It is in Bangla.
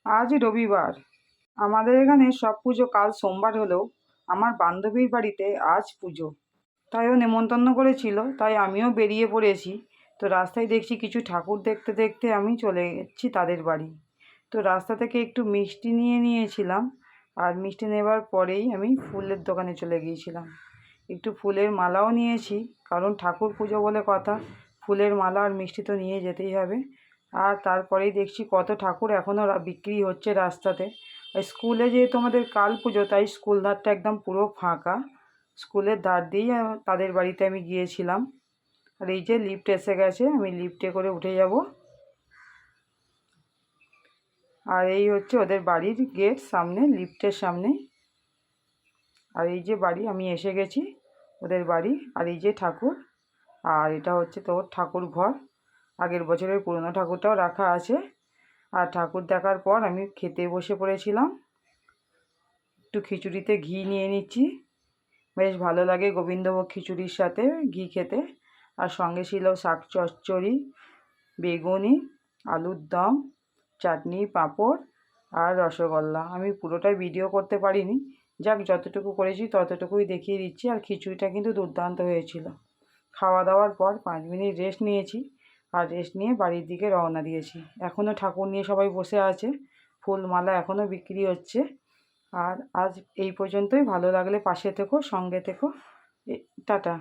আজ রবিবার। আমাদের এখানে সব পুজো কাল সোমবার হলেও আমার বান্ধবীর বাড়িতে আজ পুজো, তাই ও নেমন্তন্ন করেছিল, তাই আমিও বেরিয়ে পড়েছি। তো রাস্তায় দেখছি কিছু ঠাকুর দেখতে দেখতে আমি চলে যাচ্ছি তাদের বাড়ি। তো রাস্তা থেকে একটু মিষ্টি নিয়ে নিয়েছিলাম, আর মিষ্টি নেবার পরেই আমি ফুলের দোকানে চলে গিয়েছিলাম। একটু ফুলের মালাও নিয়েছি, কারণ ঠাকুর পুজো বলে কথা, ফুলের মালা আর মিষ্টি তো নিয়ে যেতেই হবে। আর তারপরেই দেখছি কত ঠাকুর এখনও বিক্রি হচ্ছে রাস্তাতে। আর স্কুলে যেহেতু আমাদের কাল পুজো, তাই স্কুল ধারটা একদম পুরো ফাঁকা। স্কুলের ধার দিয়েই তাদের বাড়িতে আমি গিয়েছিলাম। আর এই যে লিফট এসে গেছে, আমি লিফটে করে উঠে যাব। আর এই হচ্ছে ওদের বাড়ির গেট, সামনে লিফটের সামনে। আর এই যে বাড়ি, আমি এসে গেছি ওদের বাড়ি। আর এই যে ঠাকুর, আর এটা হচ্ছে তোর ঠাকুর ঘর। আগের বছরের পুরনো ঠাকুরটাও রাখা আছে। আর ঠাকুর দেখার পর আমি খেতে বসে পড়েছিলাম। একটু খিচুড়িতে ঘি নিয়ে নিচ্ছি, বেশ ভালো লাগে গোবিন্দভোগ খিচুড়ির সাথে ঘি খেতে। আর সঙ্গে ছিল শাক চচ্চড়ি, বেগুনি, আলুর দম, চাটনি, পাঁপড় আর রসগোল্লা। আমি পুরোটাই ভিডিও করতে পারিনি, যাক যতটুকু করেছি ততটুকুই দেখিয়ে দিচ্ছি। আর খিচুড়িটা কিন্তু দুর্দান্ত হয়েছিল। খাওয়া দাওয়ার পর 5 মিনিট রেস্ট নিয়েছি, আর রেস্ট নিয়ে বাড়ির দিকে রওনা দিয়েছি। এখনও ঠাকুর নিয়ে সবাই বসে আছে, ফুল মালা এখনও বিক্রি হচ্ছে। আর আজ এই পর্যন্তই। ভালো লাগলে পাশে থেকো, সঙ্গে থেকো। টাটা।